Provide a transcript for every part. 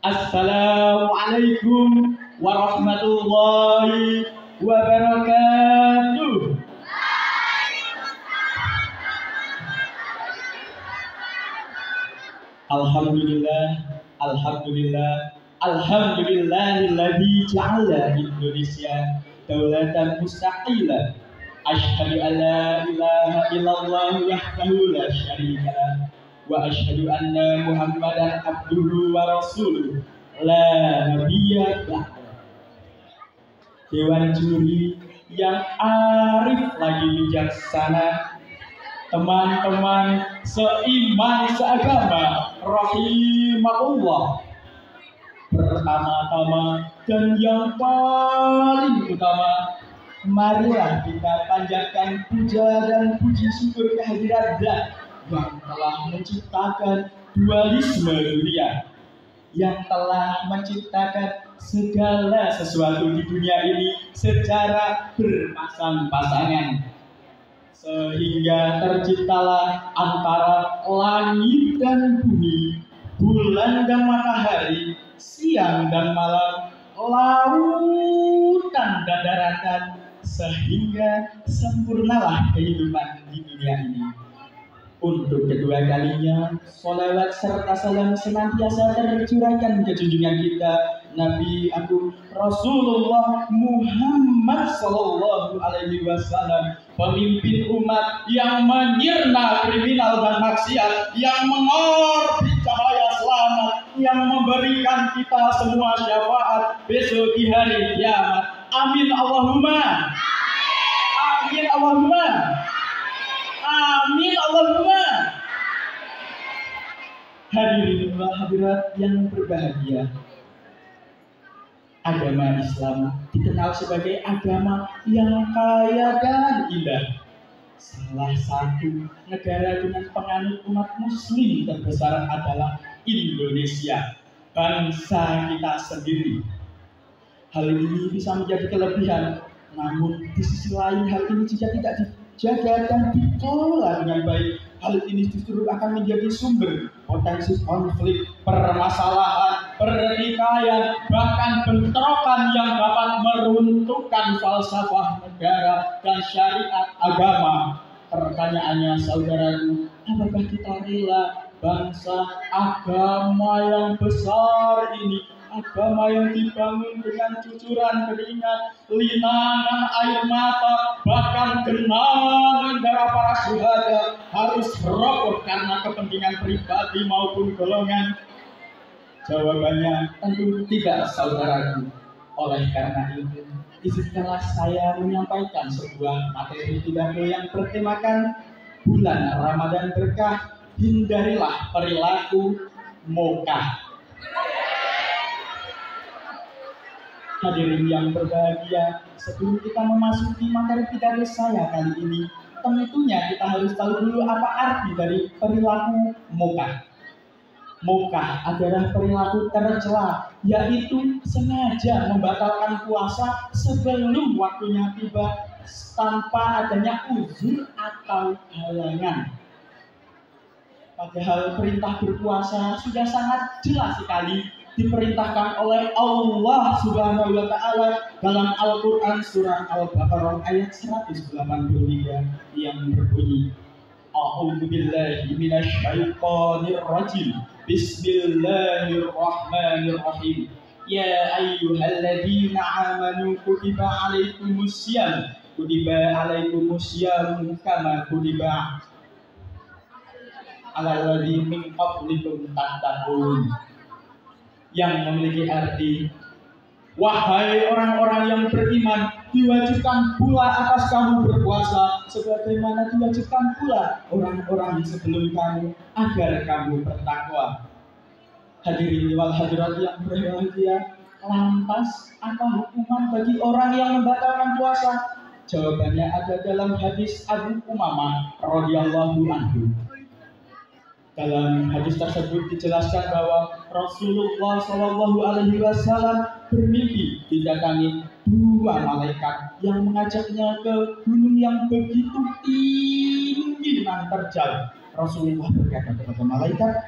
Assalamualaikum warahmatullahi wabarakatuh. Alhamdulillah, alhamdulillah, alhamdulillahilladzi ja'ala Indonesia daulatan mustaqillah. Asyhadu an la ilaha illallah wahdahu la syarikalah wa asyhadu anna Muhammadan abduhu wa rasuluh la nabiyya ba'da. Dewan juri yang arif lagi bijaksana, teman-teman seiman seagama rahimahullah. Pertama-tama dan yang paling utama, marilah kita panjatkan puja dan puji syukur kehadirat Zat yang telah menciptakan dualisme dunia, yang telah menciptakan segala sesuatu di dunia ini secara berpasang-pasangan, sehingga terciptalah antara langit dan bumi, bulan dan matahari, siang dan malam, lautan dan daratan, sehingga sempurnalah kehidupan di dunia ini. Untuk kedua kalinya, sholawat serta salam senantiasa tercurahkan ke junjungan kita Nabi Agung Rasulullah Muhammad Sallallahu Alaihi Wasallam, pemimpin umat yang menyirna kriminal dan maksiat, yang mengorbit cahaya selamat, yang memberikan kita semua syafaat besok di hari kiamat. Amin Allahumma. Amin Allahumma. Amin Allahumma. Hadirin wa hadirat yang berbahagia, agama Islam dikenal sebagai agama yang kaya dan indah. Salah satu negara dengan penganut umat muslim terbesar adalah Indonesia, bangsa kita sendiri. Hal ini bisa menjadi kelebihan, namun di sisi lain hal ini jika tidak dijaga dan dikelola dengan baik, hal ini justru akan menjadi sumber potensi konflik, permasalahan, pertikaian, bahkan bentrokan yang dapat meruntuhkan falsafah negara dan syariat agama. Pertanyaannya saudaraku, apakah kita rela bangsa agama yang besar ini, agama yang dibangun dengan cucuran keringat, linangan air mata, bahkan genangan darah para syuhada, harus roboh karena kepentingan pribadi maupun golongan? Jawabannya tentu tidak, saudaraku. Oleh karena itu, izinkanlah saya menyampaikan sebuah materi pidato yang bertemakan bulan Ramadan berkah, hindarilah perilaku mokah. Hadirin yang berbahagia, sebelum kita memasuki materi pidato saya kali ini, tentunya kita harus tahu dulu apa arti dari perilaku mokah. Mokah adalah perilaku tercela, yaitu sengaja membatalkan puasa sebelum waktunya tiba tanpa adanya uzur atau halangan. Padahal perintah berpuasa sudah sangat jelas sekali diperintahkan oleh Allah Subhanahu wa Ta'ala dalam Al-Quran surah Al-Baqarah ayat 183 yang berbunyi, A'udzu billahi minasy syaithanir rajim. Bismillahirrahmanirrahim. Ya ayyuhalladzina amanu kutiba alaikumussyam kama kutiba alal ladzina min qablikum tattaqun. Yang memiliki arti, wahai orang-orang yang beriman, diwajibkan pula atas kamu berpuasa sebagaimana diwajibkan pula orang-orang sebelum kamu agar kamu bertakwa. Hadirin wal hadirat yang berbahagia, lantas apa hukuman bagi orang yang membatalkan puasa? Jawabannya ada dalam hadis Abu Umamah radhiyallahu anhu. Dalam hadis tersebut dijelaskan bahwa Rasulullah Shallallahu Alaihi Wasallam bermimpi didatangi dua malaikat yang mengajaknya ke gunung yang begitu tinggi dan terjal. Rasulullah berkata kepada malaikat,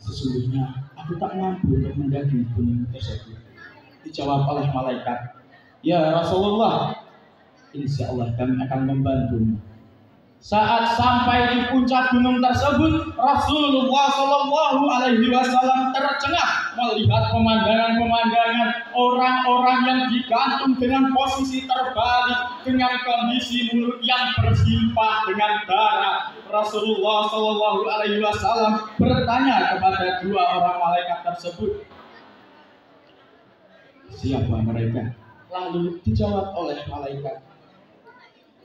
Sesungguhnya aku tak mampu untuk mendaki gunung tersebut. Dijawab oleh malaikat, ya Rasulullah, insya Allah kami akan membantumu. Saat sampai di puncak gunung tersebut, Rasulullah Shallallahu Alaihi Wasallam tercengang melihat pemandangan-pemandangan orang-orang yang digantung dengan posisi terbalik, dengan kondisi mulut yang bersimpah dengan darah. Rasulullah Shallallahu Alaihi Wasallam bertanya kepada dua orang malaikat tersebut, siapa mereka? Lalu dijawab oleh malaikat,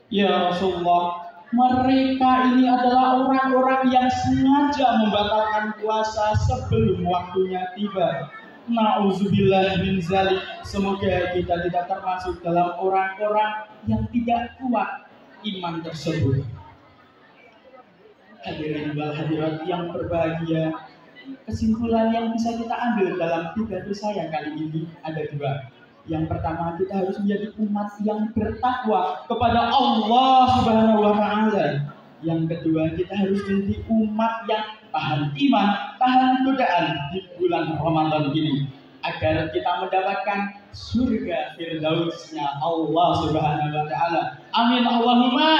ya Rasulullah, mereka ini adalah orang-orang yang sengaja membatalkan puasa sebelum waktunya tiba. Nauzubillah min zalik. Semoga kita tidak termasuk dalam orang-orang yang tidak kuat iman tersebut. Hadirin wal hadirat yang berbahagia, kesimpulan yang bisa kita ambil dalam pidato saya kali ini ada dua. Yang pertama, kita harus menjadi umat yang bertakwa kepada Allah Subhanahu wa Ta'ala. Yang kedua, kita harus menjadi umat yang tahan iman, tahan godaan di bulan Ramadan ini, agar kita mendapatkan surga firdausnya Allah Subhanahu wa Ta'ala. Amin Allahumma.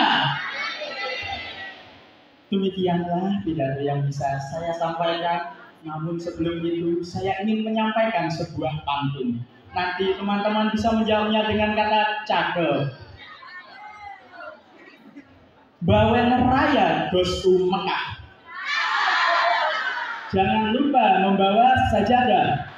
Demikianlah pidato yang bisa saya sampaikan. Namun sebelum itu, saya ingin menyampaikan sebuah pantun. Nanti teman-teman bisa menjawabnya dengan kata cakep. Bawen raya dostu Mekah. Jangan lupa membawa sajadah.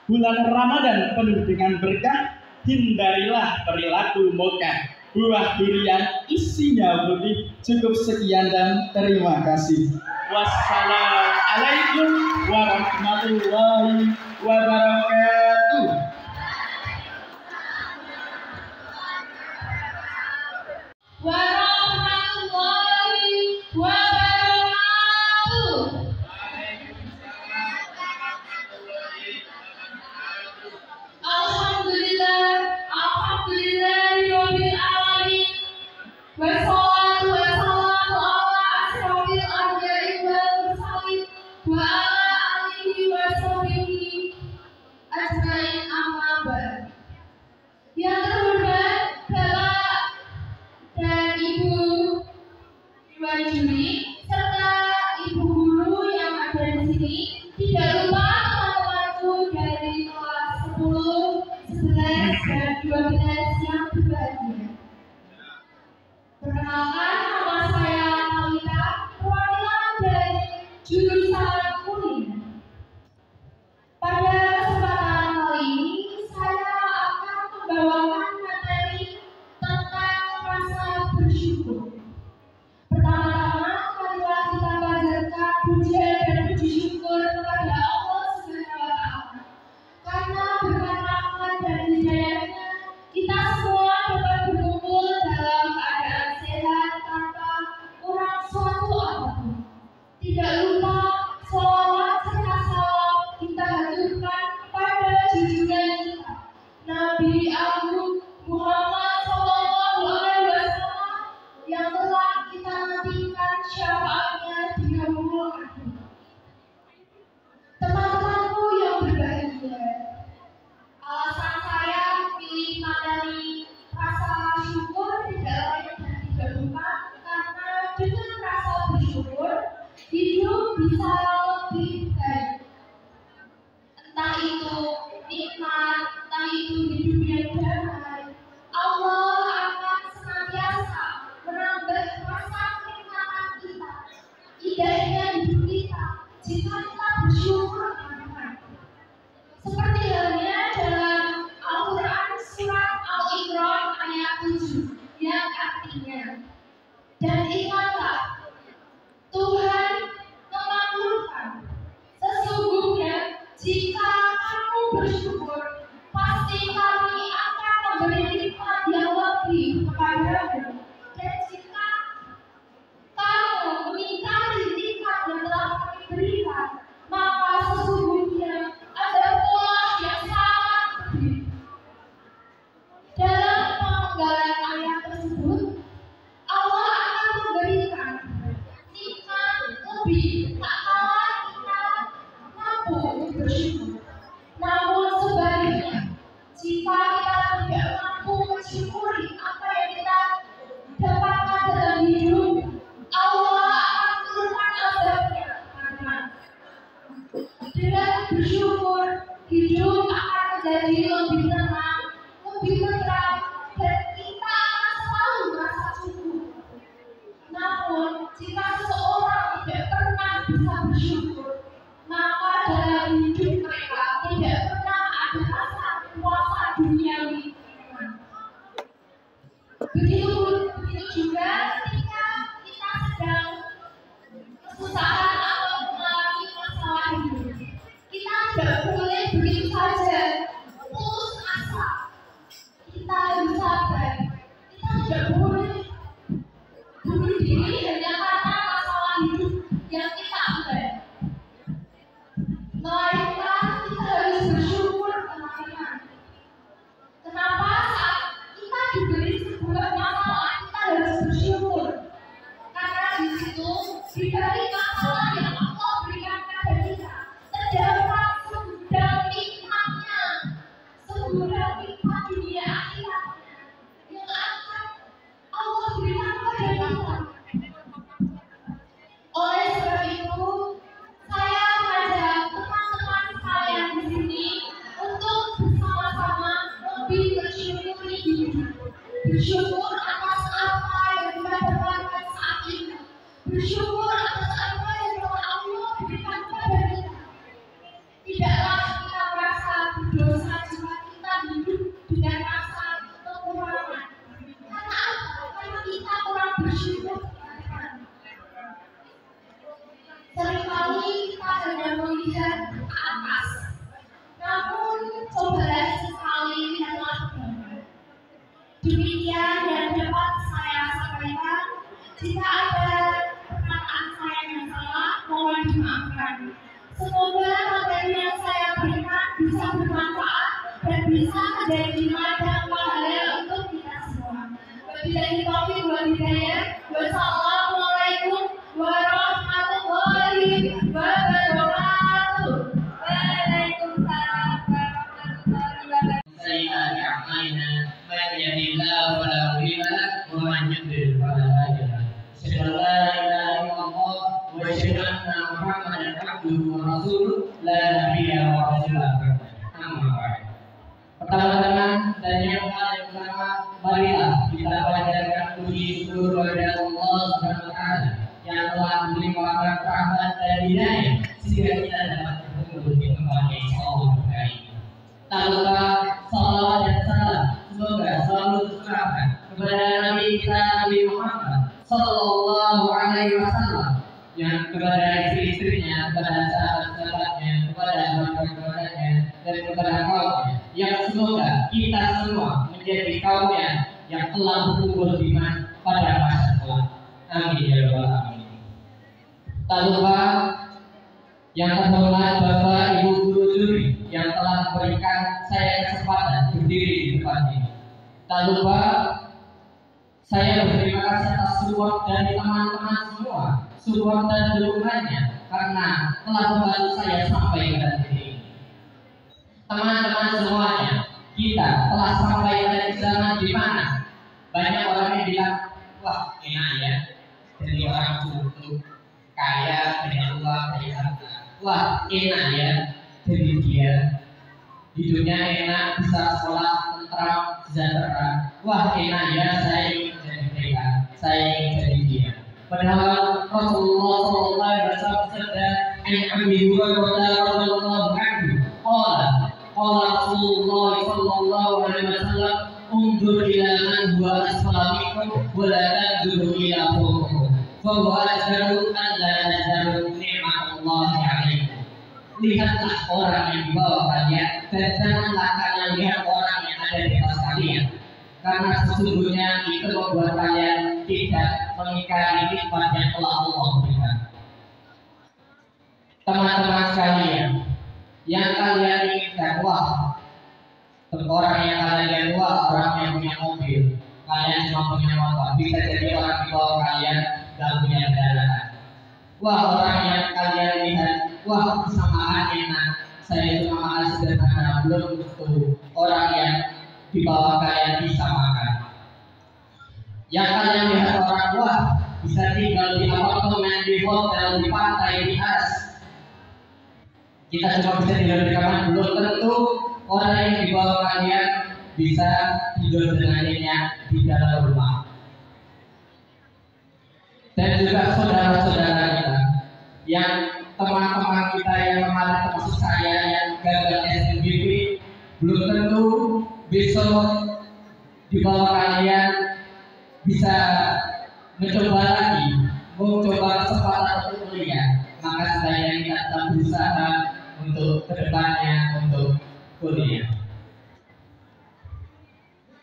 Bulan Ramadan penuh dengan berkah. Hindarilah perilaku mokah. Buah durian isinya putih. Cukup sekian dan terima kasih. Wassalamualaikum warahmatullahi wabarakatuh. Warahmatullahi wabarakatuh. Alhamdulillah, alhamdulillahirabbil alamin. Wassalatu wassalamu ala asrofil anbiya'i wal mursalin wa ala alihi wa sahbihi ajmain, amma ba'd. Yang terhormat Bapak dan Ibu Dewan Juri serta Ibu Guru yang ada di sini, tidak lupa teman-temanku dari kelas 10, 11, dan 12 yang berbahagia. Perkenalkan, nama saya Talita, perwakilan dari jurusan kuliner. Pada kesempatan kali ini, saya akan membawakan materi tentang rasa bersyukur. Pertama-tama, marilah kita panjatkan puja dan puji syukur kepada Allah Subhanahu wa Ta'ala. Karena berkat rahmat dan hidayahnya, kita semua dapat berkumpul dalam keadaan sehat tanpa kurang suatu apapun. Tidak lupa sholawat serta salam kita haturkan pada junjungan kita, Nabi Agung Muhammad Sallallahu Alaihi Wasallam, yang telah kita nantikan syafaatnya di yaumul akhir. Teman-temanku yang berbahagia, alasan saya pilih materi rasa syukur tidak lain dan tidak bukan karena dengan rasa bersyukur hidup bisa lebih baik. Entah itu nikmat, entah itu hidup yang damai, Allah akan senantiasa menambah rasa kenikmatan kita, indahnya hidup kita jika kita bersyukur kepada. Seperti halnya dalam Al-Quran surat Al-Imran ayat 7 yang artinya, dan ingatlah Tuhan memakmurkan, sesungguhnya jika kamu bersyukur, pasti kami akan memberi nikmat yang lebih kepadamu. Dan jika kamu mengingkari nikmat yang telah kami berikan, maka sesungguhnya ada pula yang sangat pedih. Dalam penggalan ayat tersebut, Allah akan memberikan nikmat lebih tak itu di balik masalah yang Allah berikan kepada kita terdapat segudang nikmatnya, segudang nikmat dunia akhiratnya yang akan Allah berikan kepada kita. Oleh sebab itu, saya mengajak teman-teman sekalian di sini untuk bersama-sama lebih bersyukuri hidup. Bersyukur atas apa yang kita dapatkan saat ini. Bersyukur atas apa yang telah Allah berikan kepada kita. Tidaklah kita merasa berdosa jika kita hidup dengan rasa kekurangan. Karena apa? Karena kita kurang bersyukur. Seringkali kita hanya melihat ke atas, namun cobalah sekali lihatlah ke bawah. Demikian yang dapat saya sampaikan. Jika ada perkataan saya yang salah, mohon dimaafkan. Semoga materi yang saya berikan bisa bermanfaat dan bisa menjadi ladang pahala untuk kita semua. Wabillahi taufiq wal hidayah. Wassalamualaikum warahmatullahi wabarakatuh. Waalaikumsalam warahmatullahi wabarakatuh. سيئات أعمالنا من يهد الله فلا مضل له ومن يضلل فلا هادي له أشهد أن لا إله إلا الله وأشهد أن محمدا عبده ورسوله لا نبي ورسول بعده أما بعد. Pertama-tama dan yang paling utama, marilah kita panjatkan puji syukur kepada Allah Subhanahu wa taala yang telah melimpahkan rahmat dan hidayah sehingga kita dapat bertemu di tempat yang Allah berkahi. Tak lupa salawat dan salam semoga selalu tercurahkan kepada Nabi kita Nabi Muhammad Sallallahu Alaihi Wasallam, yang kepada istri-istrinya, kepada sahabat-sahabatnya, kepada keluarga-keluarganya, dan kepada kaumnya, yang semoga kita semua menjadi kaumnya yang telah bertumbuh iman pada masa kelak. Amin ya rabbal alamin. Tak lupa yang terhormat Bapak Ibu Guru Juri yang telah memberikan saya kesempatan berdiri di depan ini. Tak lupa saya berterima kasih atas support dari teman-teman semua, support dan dukungannya karena telah membantu saya sampai pada titik ini. Teman-teman semuanya, kita telah sampai pada zaman di mana banyak orang yang bilang, wah enak ya, jadi orang cukup kaya, banyak uang, banyak harta. Wah enak ya, jadi dia hidupnya enak, bisa sekolah, tentram, sejahtera. Wah enak ya, saya ingin jadi mereka, saya ingin jadi dia. Padahal Rasulullah Sallallahu Alaihi Wasallam bersabda, "An Abi Hurairah radhiyallahu anhu, qala Rasulullah Sallallahu Alaihi Wasallam, undur ila man huwa asfala minkum, wa la tanzuru ila fawqikum, fa huwa ajdaru an la tazaru ni'matullahi 'alaikum." Lihatlah orang yang di bawah kalian dan janganlah kalian lihat orang yang ada di atas kalian, karena sesungguhnya itu membuat kalian tidak mengingkari nikmat yang telah Allah berikan. Teman-teman sekalian, yang kalian inginkan, wah, orang yang kalian lihat, wah, orang yang punya mobil, kalian cuma punya motor, bisa jadi orang di bawah kalian gak punya kendaraan. Wah, orang yang kalian lihat, wah, kesamaan enak, saya cuma makan sederhana, belum tentu orang yang di bawah kalian bisa makan. Yang kalian lihat orang, wah, bisa tinggal di apartemen, di hotel, di pantai, di atas. Kita cuma bisa tinggal di kamar, belum tentu orang yang di bawah kalian bisa tidur dengan nyenyak di dalam rumah. Dan juga saudara-saudara kita, yang teman-teman kita yang kemarin, termasuk saya yang gagal SNBP, belum tentu besok di bawah kalian bisa mencoba lagi, mencoba kesempatan untuk kuliah. Maka saya kita tetap berusaha untuk kedepannya untuk kuliah.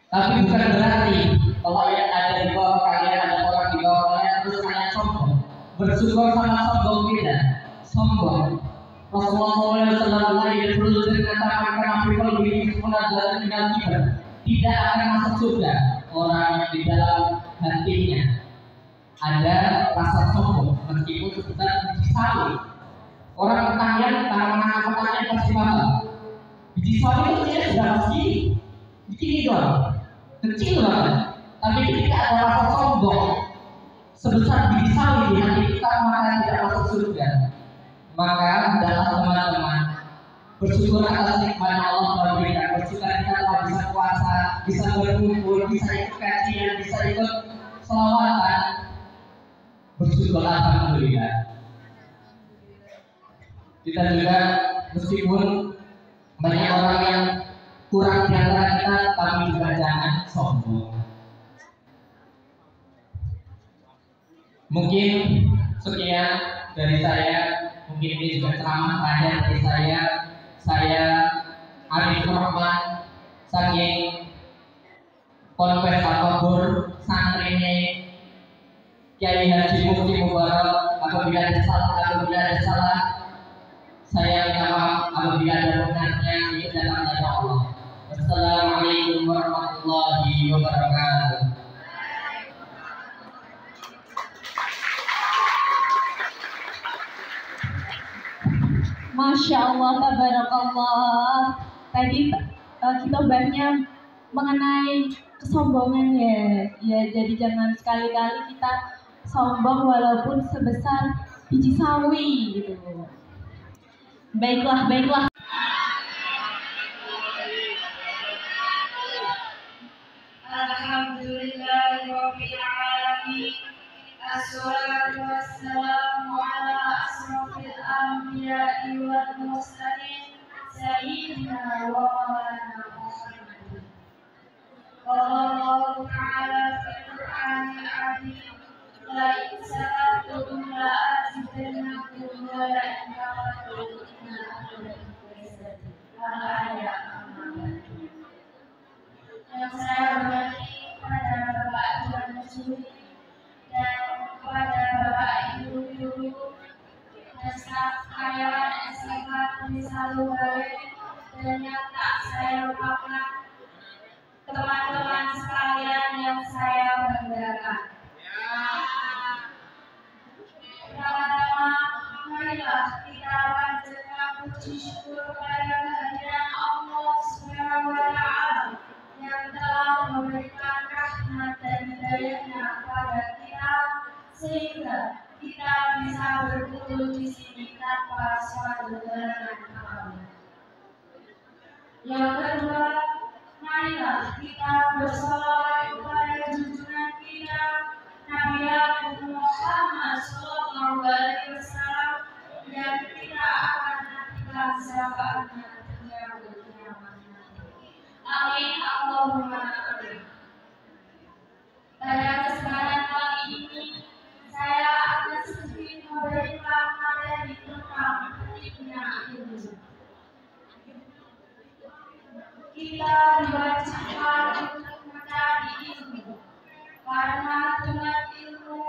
Tapi bukan berarti kalau yang ada di bawah kalian, ada orang di bawah kalian terus kalian sombong. Bersyukur sama sombong tidak. Sombong. Rasulullah SAW mengatakan karena people begini mengajar dengan tidak akan masuk surga orang yang di dalam hatinya ada rasa sombong meskipun sebesar biji sawi. Orang pertanian, tanaman pertanian pasti paham. Biji sawi itu kecilnya sudah segini, begini doang, kecil banget. Tapi ketika ada rasa sombong sebesar biji sawi di hati kita, maka tidak masuk surga. Maka adalah teman-teman bersyukur atas nikmat Allah telah berikan. Bersyukur kita telah bisa puasa, bisa berkumpul, bisa ikut kajian, bisa ikut selawatan. Bersyukur alhamdulillah. Kita juga meskipun banyak orang yang kurang di antara kita, tapi juga jangan sombong. Mungkin sekian dari saya. Mungkin ini juga ceramah terakhir dari saya. Saya Arif Rahman saking Ponpes Al-Kabur santrine Kiai Haji Mufti Mubarak. Apabila ada salah, saya minta maaf. Apabila ada benarnya, itu datang dari Allah. Wassalamualaikum warahmatullahi wabarakatuh. Masya Allah, tabarakallah. Tadi kita bahasnya mengenai kesombongan ya. Jadi jangan sekali-kali kita sombong walaupun sebesar biji sawi gitu. Baiklah. Alhamdulillahirabbil alamin. Assalatu wassalamu ala asrofil anbiya'i wal mursalin sayyidina wa maulana Muhammadin. Qala Allah ta'ala fil Qur'anil 'azim, la in sa'altum la azidannakum wa la in kafartum inna azabi lasadid. Al-ayat. Yang saya hormati kepada Bapak Tuan Muslim dan kepada Bapak Ibu guru dan staf karyawan SMK Trisalogawe, dan yang tak saya lupakan teman-teman sekalian yang saya banggakan. Pertama-tama, marilah kita panjatkan puji syukur kepada kehadiran Allah Subhanahu wa Ta'ala yang telah memberikan rahmat dan hidayahnya kepada kita, sehingga kita bisa berkumpul di sini tanpa suatu halangan apapun. Yang kedua, marilah kita bersolawat kepada junjungan kita Nabi Muhammad Sallallahu Alaihi Wasallam, yang kita akan nantikan syafaatnya di yaumul qiyamah. Amin Allahumma amin. Pada kesempatan kali ini saya akan sedikit memberikan materi tentang pentingnya ilmu. Kita diwajibkan untuk mencari ilmu, karena dengan ilmu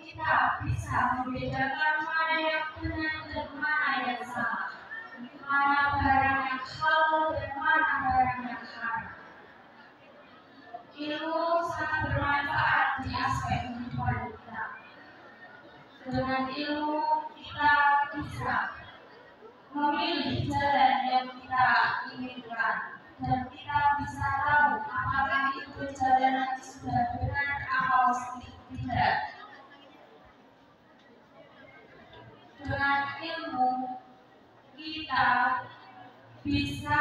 kita bisa membedakan mana yang benar dan mana yang salah, mana barang yang halal dan mana barang yang haram. Ilmu sangat bermanfaat di aspek kehidupan kita. Dengan ilmu kita bisa memilih jalan yang kita inginkan, dan kita bisa tahu apakah itu jalan yang sudah benar atau tidak. Dengan ilmu kita bisa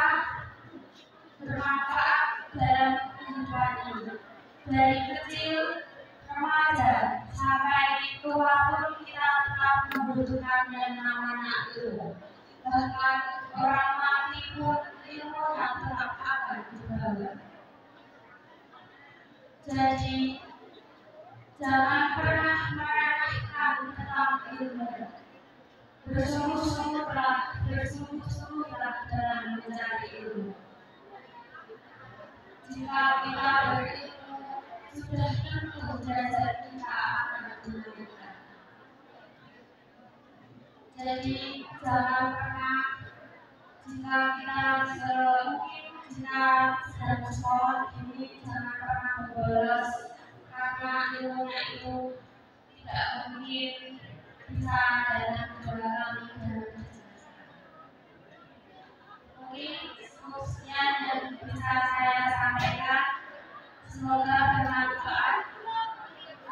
bermanfaat dalam kehidupan ini. Dari kecil, remaja, sampai tua pun kita tetap membutuhkan yang namanya ilmu. Bahkan orang mati pun ilmu yang tetap akan dibawa. Jadi, jangan pernah meremehkan tentang ilmu. Bersungguh-sungguhlah dalam mencari ilmu. Jika kita berilmu, sudah tentu derajat kita akan dinaikkan. Jadi jangan pernah, jika kita sedang sekolah ini, jangan pernah membolos, karena ilmunya itu tidak mungkin bisa dalam kedua kali dalam mungkin sekian yang bisa saya sampaikan, semoga bermanfaat.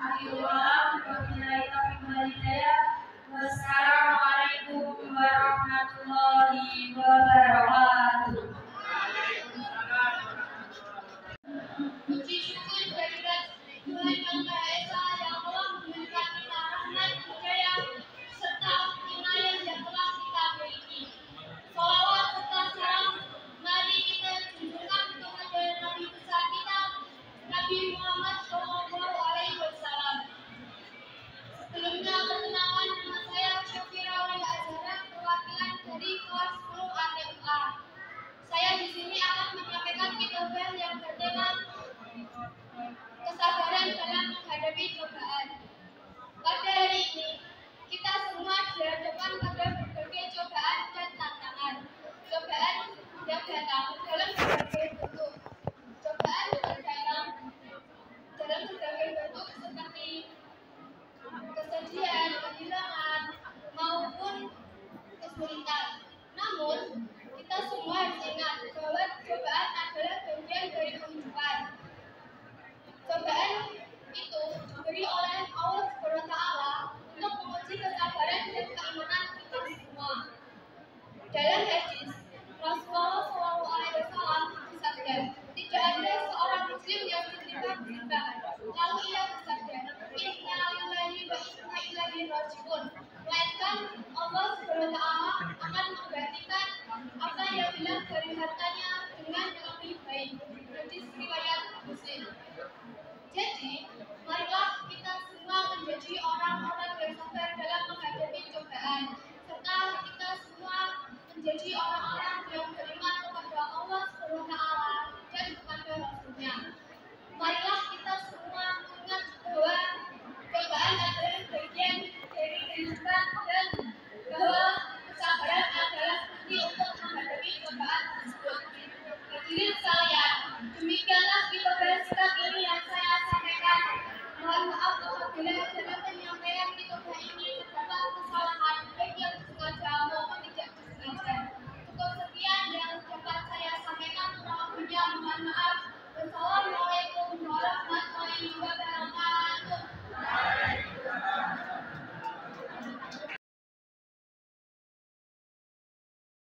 Akhirullah, wabillahi taufiq wal hidayah. Wassalamualaikum warahmatullahi wabarakatuh. Puji syukur kehadirat Tuhan Yang Maha Esa yang telah memberikan kita rahmat, hidayah, serta inayah yang telah kita miliki. Salawat serta salam mari kita junjungkan kepada Nabi besar kita, Nabi Muhammad SAW. Sebelumnya perkenalkan, nama saya Syafira Wali Azhara, perwakilan dari kelas 10 ATUA. Saya di sini akan menyampaikan kitabah yang bertema kesabaran dalam menghadapi cobaan. Pada hari ini, kita semua dihadapkan pada berbagai cobaan dan tantangan. Cobaan yang datang dalam berbagai bentuk. Cobaan datang dalam berbagai bentuk seperti kesedihan, kehilangan, maupun kesulitan. Namun, kita semua harus ingat bahwa cobaan adalah bagian dari kehidupan. Cobaan itu diberi oleh Allah SWT untuk menguji kesabaran dan keimanan kita semua. Dalam hadis, Rasulullah SAW bersabda, tidak ada seorang muslim yang ditimpa musibah. Lalu ia bersabda, Inna lillahi wa inna ilaihi raji'un. Melainkan Allah SWT akan menggantikan apa yang hilang dari hartanya dengan yang lebih baik. Hadis riwayat